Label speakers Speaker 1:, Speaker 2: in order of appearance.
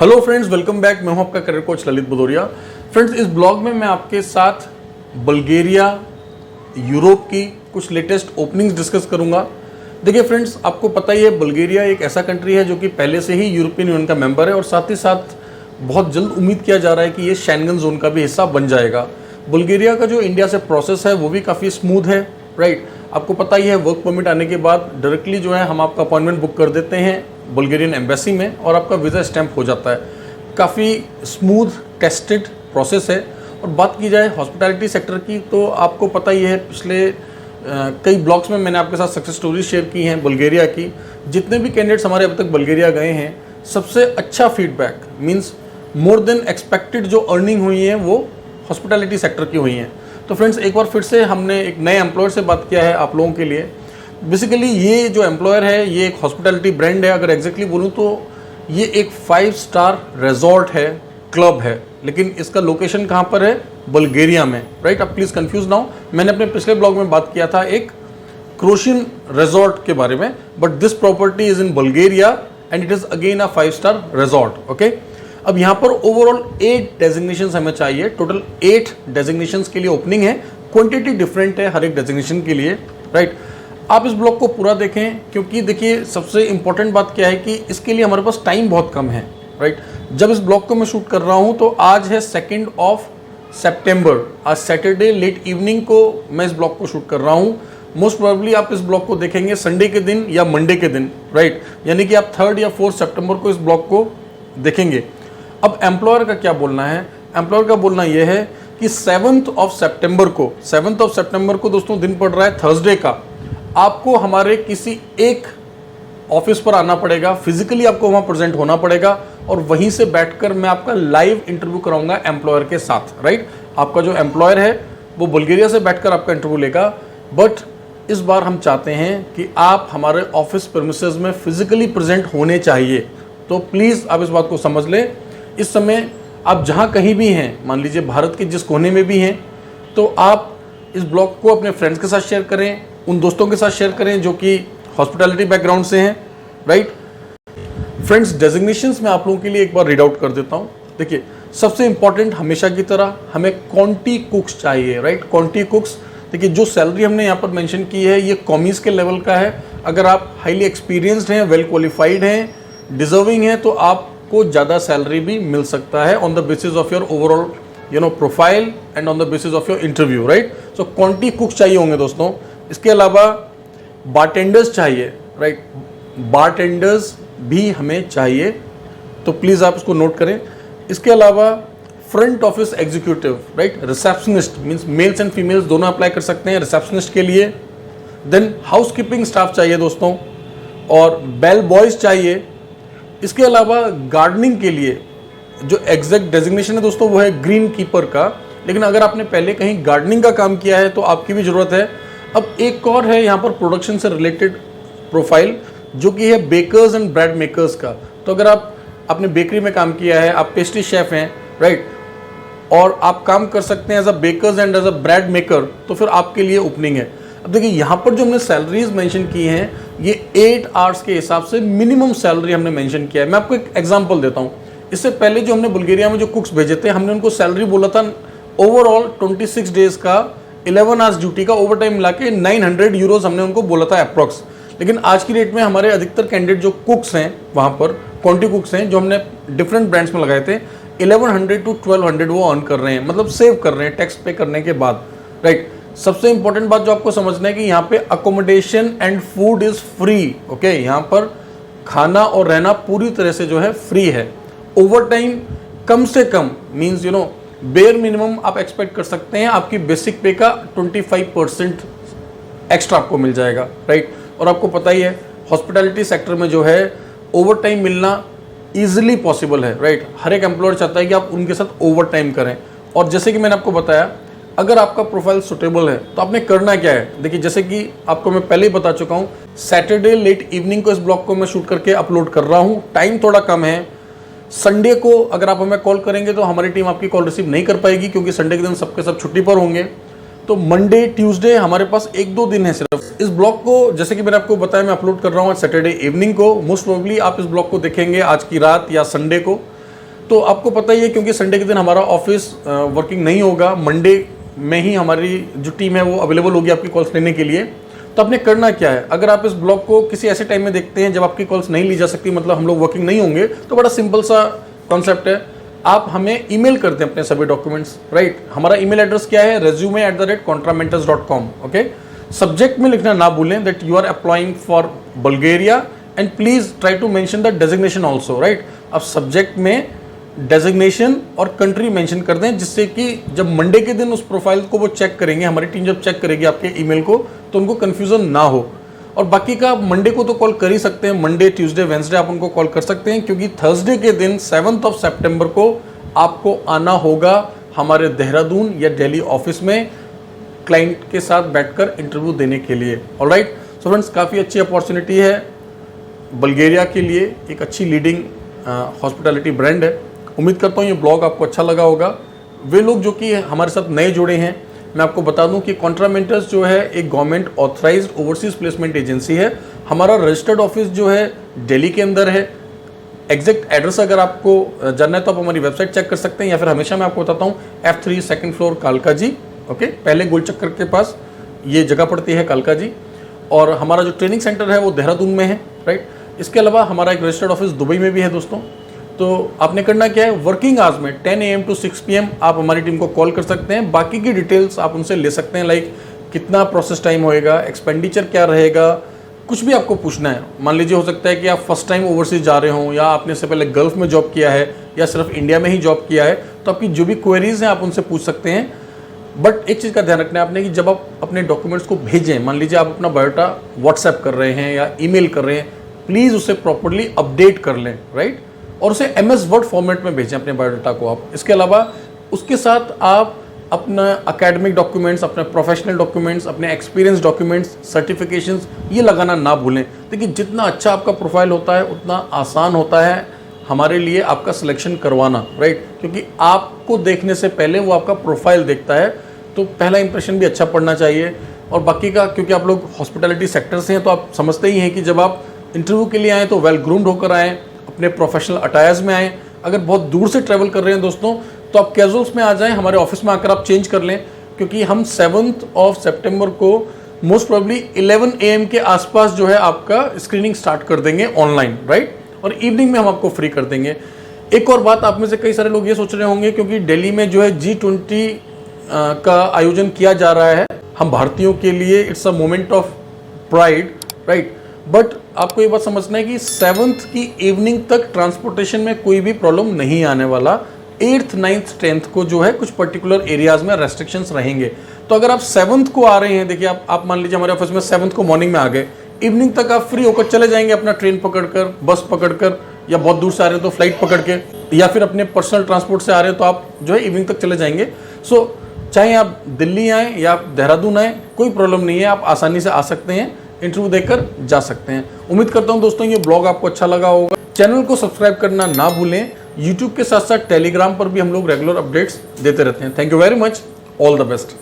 Speaker 1: Hello friends, welcome back. मैं हूं आपका career coach Lalit Bhadauria. Friends, इस ब्लॉग में मैं आपके साथ बल्गेरिया, यूरोप की कुछ लेटेस्ट ओपनिंग्स डिस्कस करूंगा। देखिए फ्रेंड्स, आपको पता ही है बल्गेरिया एक ऐसा कंट्री है जो कि पहले से ही यूरोपियन यूनियन का मेंबर है और साथ ही साथ बहुत जल्द उम्मीद किया जा रहा है कि ये शेंगन जोन का भी हिस्सा बन जाएगा। बल्गेरिया का जो इंडिया से प्रोसेस है वो भी काफ़ी स्मूथ है, राइट। आपको पता ही है वर्क परमिट आने के बाद डायरेक्टली जो है हम आपका अपॉइंटमेंट बुक कर देते हैं बल्गेरियन एम्बेसी में और आपका वीज़ा स्टैंप हो जाता है। काफ़ी स्मूथ टेस्टेड प्रोसेस है। और बात की जाए हॉस्पिटैलिटी सेक्टर की तो आपको पता ही है पिछले कई ब्लॉग्स में मैंने आपके साथ सक्सेस स्टोरी शेयर की हैं बल्गेरिया की। जितने भी कैंडिडेट्स हमारे अब तक बल्गेरिया गए हैं, सबसे अच्छा feedback means more than expected जो अर्निंग हुई है वो हॉस्पिटैलिटी सेक्टर की हुई हैं। तो फ्रेंड्स, एक बार फिर से हमने एक नए एम्प्लॉयर से बात किया है आप लोगों के लिए। बेसिकली ये जो एम्प्लॉयर है ये एक हॉस्पिटैलिटी ब्रांड है। अगर एग्जैक्टली बोलूँ तो ये एक 5 स्टार रिजॉर्ट है, क्लब है, लेकिन इसका लोकेशन कहाँ पर है? बल्गेरिया में, राइट। आप प्लीज़ कंफ्यूज ना हो। मैंने अपने पिछले ब्लॉग में बात किया था एक क्रोशियन रिजॉर्ट के बारे में, but this property is in Bulgaria and it is again a 5 star resort, okay. अब यहाँ पर ओवरऑल 8 डेजिग्नेशंस हमें चाहिए। टोटल 8 डेजिग्नेशंस के लिए ओपनिंग है। क्वांटिटी डिफरेंट है हर एक डेजिग्नेशन के लिए, राइट। आप इस ब्लॉग को पूरा देखें क्योंकि देखिए सबसे इंपॉर्टेंट बात क्या है कि इसके लिए हमारे पास टाइम बहुत कम है, राइट। जब इस ब्लॉग को मैं शूट कर रहा हूँ तो आज है 2 सितंबर। आज सैटरडे लेट इवनिंग को मैं इस ब्लॉग को शूट कर रहा हूँ। मोस्ट प्रोबेबली आप इस ब्लॉग को देखेंगे संडे के दिन या मंडे के दिन, राइट। यानी कि आप 3 या 4 सितंबर को इस ब्लॉग को देखेंगे। अब एम्प्लॉयर का क्या बोलना है? एम्प्लॉयर का बोलना यह है कि 7 सितंबर को दोस्तों दिन पड़ रहा है थर्सडे का। आपको हमारे किसी एक ऑफिस पर आना पड़ेगा, फिजिकली आपको वहां प्रेजेंट होना पड़ेगा और वहीं से बैठकर मैं आपका लाइव इंटरव्यू कराऊंगा एम्प्लॉयर के साथ, राइट। आपका जो एम्प्लॉयर है वो बल्गेरिया से बैठकर आपका इंटरव्यू लेगा, बट इस बार हम चाहते हैं कि आप हमारे ऑफिस प्रेमिसेस में फिजिकली प्रेजेंट होने चाहिए। तो प्लीज़ आप इस बात को समझ लें। इस समय आप जहाँ कहीं भी हैं, मान लीजिए भारत के जिस कोने में भी हैं, तो आप इस ब्लॉग को अपने फ्रेंड्स के साथ शेयर करें, उन दोस्तों के साथ शेयर करें जो कि हॉस्पिटैलिटी बैकग्राउंड से हैं, राइट। फ्रेंड्स, डेजिग्नेशंस मैं आप लोगों के लिए एक बार रीड आउट कर देता हूँ। देखिए, सबसे इंपॉर्टेंट हमेशा की तरह हमें क्वांटी कुक्स चाहिए, राइट। क्वांटी कुक्स, देखिए जो सैलरी हमने यहाँ पर मेंशन की है ये कॉमीज के लेवल का है। अगर आप हाईली एक्सपीरियंस्ड हैं, वेल क्वालिफाइड हैं, डिजर्विंग हैं, तो आपको ज़्यादा सैलरी भी मिल सकता है on the basis of your overall profile and on the basis of your interview, right. सो क्वांटी कुक्स चाहिए होंगे दोस्तों। इसके अलावा बारटेंडर्स चाहिए, राइट। बारटेंडर्स भी हमें चाहिए, तो प्लीज़ आप इसको नोट करें। इसके अलावा front office executive, right, receptionist means mails and females दोनों अप्लाई कर सकते हैं रिसेप्शनिस्ट के लिए। देन हाउसकीपिंग स्टाफ चाहिए दोस्तों और बेल बॉयज चाहिए। इसके अलावा गार्डनिंग के लिए जो एग्जैक्ट डेजिग्नेशन है दोस्तों वो है ग्रीन कीपर का, लेकिन अगर आपने पहले कहीं गार्डनिंग का काम किया है तो आपकी भी ज़रूरत है। अब एक और है यहाँ पर प्रोडक्शन से रिलेटेड प्रोफाइल जो कि है बेकर्स एंड ब्रेड मेकर्स का। तो अगर आपने बेकरी में काम किया है, आप पेस्ट्री शेफ हैं, राइट, और आप काम कर सकते हैं as a bakers and as a bread maker, तो फिर आपके लिए ओपनिंग है। अब देखिए यहाँ पर जो हमने सैलरीज मेंशन की हैं ये 8 आवर्स के हिसाब से मिनिमम सैलरी हमने मेंशन किया है। मैं आपको एक एग्जांपल देता हूँ। इससे पहले जो हमने बुल्गारिया में जो कुक्स भेजे थे, हमने उनको सैलरी बोला था ओवरऑल 26 डेज का 11 आवर्स ड्यूटी का ओवर टाइम मिला के 900 यूरोज हमने उनको बोला था अप्रॉक्स। लेकिन आज की डेट में हमारे अधिकतर कैंडिडेट जो कुक्स हैं वहाँ पर क्वांटी कुक्स हैं जो हमने डिफरेंट ब्रांड्स में लगाए थे, 1100 to 1200 वो अर्न कर रहे हैं, मतलब सेव कर रहे हैं टैक्स पे करने के बाद, राइट। सबसे इंपॉर्टेंट बात जो आपको समझना है कि यहाँ पे accommodation and food is free, okay. यहाँ पर खाना और रहना पूरी तरह से जो है फ्री है। ओवर टाइम कम से कम मीन्स बेयर मिनिमम आप एक्सपेक्ट कर सकते हैं आपकी बेसिक पे का 25% एक्स्ट्रा आपको मिल जाएगा, राइट। और आपको पता ही है हॉस्पिटैलिटी सेक्टर में जो है ओवर टाइम मिलना ईजिली पॉसिबल है, राइट। हर एक एम्प्लॉयर चाहता है कि आप उनके साथ ओवर टाइम करें। और जैसे कि मैंने आपको बताया, अगर आपका प्रोफाइल सुटेबल है तो आपने करना क्या है। देखिए जैसे कि आपको मैं पहले ही बता चुका हूँ, सैटरडे लेट इवनिंग को इस ब्लॉग को मैं शूट करके अपलोड कर रहा हूँ। टाइम थोड़ा कम है। संडे को अगर आप हमें कॉल करेंगे तो हमारी टीम आपकी कॉल रिसीव नहीं कर पाएगी क्योंकि संडे के दिन सबके सब छुट्टी पर होंगे। तो मंडे ट्यूसडे हमारे पास 1-2 दिन है सिर्फ। इस ब्लॉग को जैसे कि मैंने आपको बताया मैं अपलोड कर रहा हूँ सैटरडे इवनिंग को। मोस्ट प्रोबेबली आप इस ब्लॉग को देखेंगे आज की रात या संडे को। तो आपको पता ही है, क्योंकि संडे के दिन हमारा ऑफिस वर्किंग नहीं होगा, मंडे में ही हमारी जो टीम है वो अवेलेबल होगी आपकी कॉल्स लेने के लिए। तो आपने करना क्या है, अगर आप इस ब्लॉग को किसी ऐसे टाइम में देखते हैं जब आपकी कॉल्स नहीं ली जा सकती, मतलब हम लोग वर्किंग नहीं होंगे, तो बड़ा सिंपल सा कॉन्सेप्ट है, आप हमें ईमेल करते हैं अपने सभी डॉक्यूमेंट्स, राइट। हमारा ईमेल एड्रेस क्या है, resume@contramentors.com, ओके। सब्जेक्ट में लिखना ना भूलें that you are applying for Bulgaria and please try to mention the designation also, right. अब सब्जेक्ट में डेजिग्नेशन और कंट्री मेंशन कर दें, जिससे कि जब मंडे के दिन उस प्रोफाइल को वो चेक करेंगे, हमारी टीम जब चेक करेगी आपके ईमेल को, तो उनको कंफ्यूजन ना हो। और बाकी का मंडे को तो कॉल कर ही सकते हैं, मंडे, ट्यूसडे, वेंसडे आप उनको कॉल कर सकते हैं, क्योंकि थर्सडे के दिन 7 सितंबर को आपको आना होगा हमारे देहरादून या दिल्ली ऑफिस में क्लाइंट के साथ बैठकर इंटरव्यू देने के लिए। ऑलराइट, सो फ्रेंड्स, काफ़ी अच्छी अपॉर्चुनिटी है बल्गेरिया के लिए, एक अच्छी लीडिंग हॉस्पिटैलिटी ब्रांड है। उम्मीद करता हूँ ये ब्लॉग आपको अच्छा लगा होगा। वे लोग जो कि हमारे साथ नए जुड़े हैं, मैं आपको बता दूं कि कॉन्ट्रामेंटर्स जो है एक government authorised overseas placement agency है। हमारा रजिस्टर्ड ऑफिस जो है दिल्ली के अंदर है। एग्जैक्ट एड्रेस अगर आपको जानना है तो आप हमारी वेबसाइट चेक कर सकते हैं, या फिर हमेशा मैं आपको बताता हूँ F3 2nd फ्लोर कालका जी, ओके, पहले गोल चक्कर के पास ये जगह पड़ती है कालका जी। और हमारा जो ट्रेनिंग सेंटर है वो देहरादून में है, राइट। इसके अलावा हमारा एक रजिस्टर्ड ऑफिस दुबई में भी है दोस्तों। तो आपने करना क्या है, वर्किंग आवर्स में 10 AM to 6 PM आप हमारी टीम को कॉल कर सकते हैं। बाकी की डिटेल्स आप उनसे ले सकते हैं, लाइक कितना प्रोसेस टाइम होएगा, एक्सपेंडिचर क्या रहेगा, कुछ भी आपको पूछना है। मान लीजिए हो सकता है कि आप फर्स्ट टाइम ओवरसीज जा रहे हों, या आपने इससे पहले गल्फ में जॉब किया है, या सिर्फ इंडिया में ही जॉब किया है, तो आपकी जो भी क्वेरीज हैं आप उनसे पूछ सकते हैं। बट एक चीज़ का ध्यान रखना है आपने कि जब आप अपने डॉक्यूमेंट्स को भेजें, मान लीजिए आप अपना बायोडाटा व्हाट्सएप कर रहे हैं या ईमेल कर रहे हैं, प्लीज़ उसे प्रॉपरली अपडेट कर लें, राइट। और उसे MS वर्ड फॉर्मेट में भेजें अपने बायोडाटा को आप। इसके अलावा उसके साथ आप अपना एकेडमिक डॉक्यूमेंट्स, अपने प्रोफेशनल डॉक्यूमेंट्स, अपने एक्सपीरियंस डॉक्यूमेंट्स, सर्टिफिकेशंस, ये लगाना ना भूलें। देखिए, जितना अच्छा आपका प्रोफाइल होता है उतना आसान होता है हमारे लिए आपका सिलेक्शन करवाना, राइट। क्योंकि आपको देखने से पहले वो आपका प्रोफाइल देखता है, तो पहला इंप्रेशन भी अच्छा पड़ना चाहिए। और बाकी का, क्योंकि आप लोग हॉस्पिटैलिटी सेक्टर से हैं, तो आप समझते ही हैं कि जब आप इंटरव्यू के लिए आएँ तो वेल ग्रूम्ड होकर आएँ, अपने प्रोफेशनल अटायर्स में आएँ। अगर बहुत दूर से ट्रैवल कर रहे हैं दोस्तों, तो आप कैजुअल्स में आ जाएं, हमारे ऑफिस में आकर आप चेंज कर लें, क्योंकि हम 7 सितंबर को मोस्ट प्रोबेबली 11 AM के आसपास जो है आपका स्क्रीनिंग स्टार्ट कर देंगे ऑनलाइन, राइट। और इवनिंग में हम आपको फ्री कर देंगे। एक और बात, आप में से कई सारे लोग ये सोच रहे होंगे, क्योंकि दिल्ली में जो है G20 का आयोजन किया जा रहा है, हम भारतीयों के लिए it's a moment of pride, right. But आपको ये बात समझना है कि 7th की इवनिंग तक ट्रांसपोर्टेशन में कोई भी प्रॉब्लम नहीं आने वाला। 8th, 9th, 10th को जो है कुछ पर्टिकुलर एरियाज में रेस्ट्रिक्शंस रहेंगे। तो अगर आप 7th को आ रहे हैं, देखिए आप मान लीजिए हमारे ऑफिस में 7th को मॉर्निंग में आ गए, इवनिंग तक आप फ्री होकर चले जाएंगे अपना ट्रेन पकड़कर, बस पकड़कर, या बहुत दूर से आ रहे हैं तो फ्लाइट पकड़ के, या फिर अपने पर्सनल ट्रांसपोर्ट से आ रहे हैं तो आप जो है इवनिंग तक चले जाएंगे। सो चाहे आप दिल्ली आएँ या आप देहरादून आएँ, कोई प्रॉब्लम नहीं है, आप आसानी से आ सकते हैं, इंटरव्यू देकर जा सकते हैं। उम्मीद करता हूं दोस्तों ये ब्लॉग आपको अच्छा लगा होगा। चैनल को सब्सक्राइब करना ना भूलें। यूट्यूब के साथ साथ टेलीग्राम पर भी हम लोग रेगुलर अपडेट्स देते रहते हैं। Thank you very much, all the best.